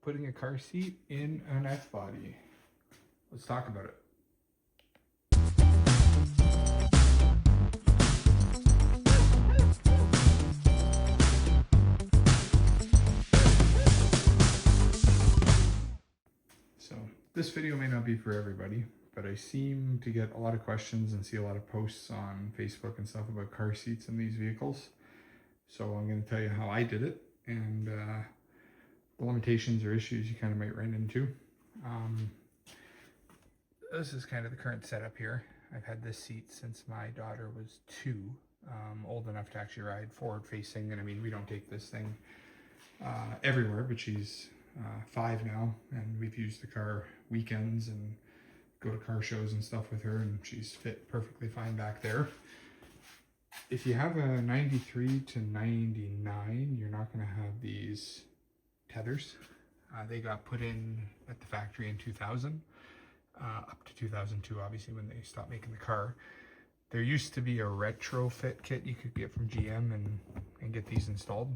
putting a car seat in an F-body. Let's talk about it. So this video may not be for everybody, but I seem to get a lot of questions and see a lot of posts on Facebook and stuff about car seats in these vehicles. So I'm going to tell you how I did it and the limitations or issues you kind of might run into. This is kind of the current setup here. I've had this seat since my daughter was 2, old enough to actually ride forward facing. And I mean, we don't take this thing everywhere, but she's 5 now, and we've used the car weekends and go to car shows and stuff with her, and she's fit perfectly fine back there. If you have a 93 to 99, you're not going to have these tethers. They got put in at the factory in 2000, up to 2002, obviously, when they stopped making the car. There used to be a retrofit kit you could get from GM and get these installed.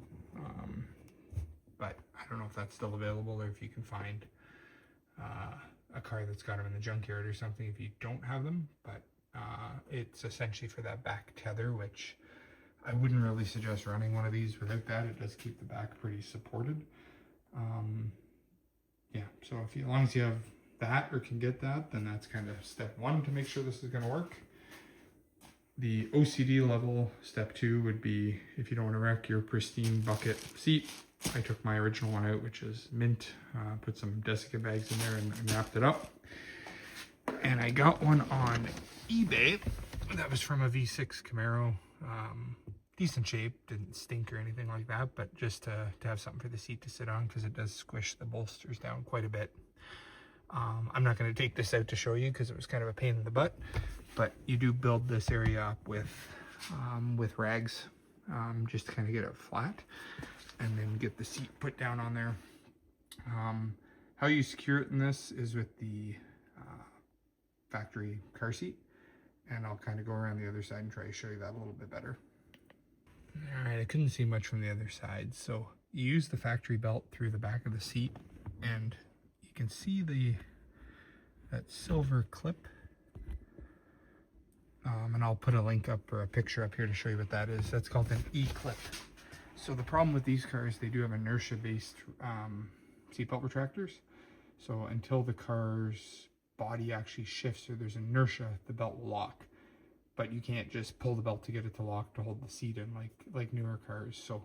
But I don't know if that's still available or if you can find a car that's got them in the junkyard or something if you don't have them. But it's essentially for that back tether, which I wouldn't really suggest running one of these without that. It does keep the back pretty supported. Yeah, so if you, as long as you have that or can get that, then that's kind of step 1 to make sure this is going to work. The OCD level, step 2, would be if you don't want to wreck your pristine bucket seat. I took my original one out, which is mint, put some desiccant bags in there and wrapped it up. And I got one on eBay that was from a V6 Camaro. Decent shape, didn't stink or anything like that, but just to have something for the seat to sit on, because it does squish the bolsters down quite a bit. I'm not going to take this out to show you because it was kind of a pain in the butt, but you do build this area up with rags, just to kind of get it flat, and then get the seat put down on there. How you secure it in this is with the factory car seat, and I'll kind of go around the other side and try to show you that a little bit better. All right, I couldn't see much from the other side, so you use the factory belt through the back of the seat, and you can see that silver clip, and I'll put a link up or a picture up here to show you what that is. That's called an E-clip. So the problem with these cars, they do have inertia-based seatbelt retractors. So until the car's body actually shifts or there's inertia, the belt will lock. But you can't just pull the belt to get it to lock to hold the seat in like newer cars. So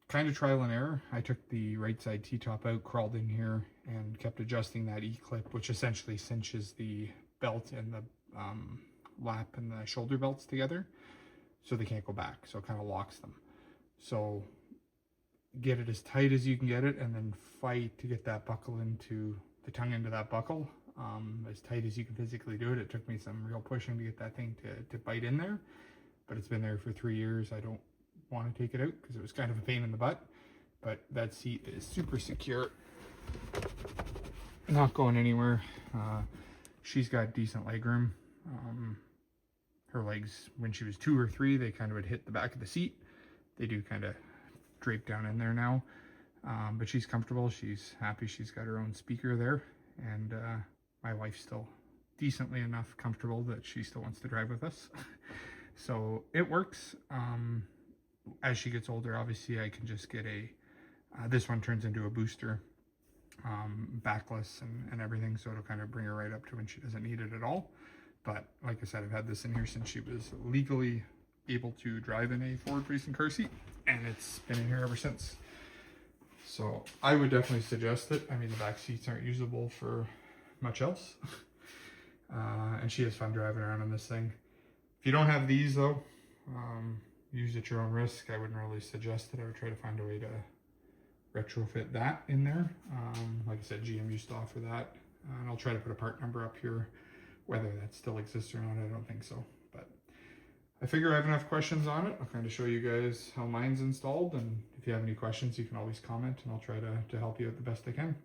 kind of trial and error. I took the right side T-top out, crawled in here, and kept adjusting that E-clip, which essentially cinches the belt and the lap and the shoulder belts together so they can't go back. So it kind of locks them. So get it as tight as you can get it, and then fight to get that buckle into the tongue into that buckle as tight as you can physically do it. It took me some real pushing to get that thing to bite in there, but it's been there for 3 years. I don't want to take it out because it was kind of a pain in the butt, but that seat is super secure, not going anywhere. She's got decent leg room. Her legs, when she was 2 or 3, they kind of would hit the back of the seat. They do kind of drape down in there now, but she's comfortable. She's happy. She's got her own speaker there, and my wife's still decently enough comfortable that she still wants to drive with us. So it works. As she gets older, obviously I can just get this one turns into a booster, backless and everything, so it'll kind of bring her right up to when she doesn't need it at all. But like I said, I've had this in here since she was legally able to drive in a forward-facing car seat, and it's been in here ever since. So I would definitely suggest it. I mean, the back seats aren't usable for much else, and she has fun driving around on this thing. If you don't have these though, use at your own risk. I wouldn't really suggest it. I would try to find a way to retrofit that in there. Like I said, GM used to offer that, and I'll try to put a part number up here. Whether that still exists or not, I don't think so. But I figure I have enough questions on it. I'll kind of show you guys how mine's installed, and if you have any questions, you can always comment, and I'll try to help you out the best I can.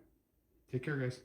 Take care, guys.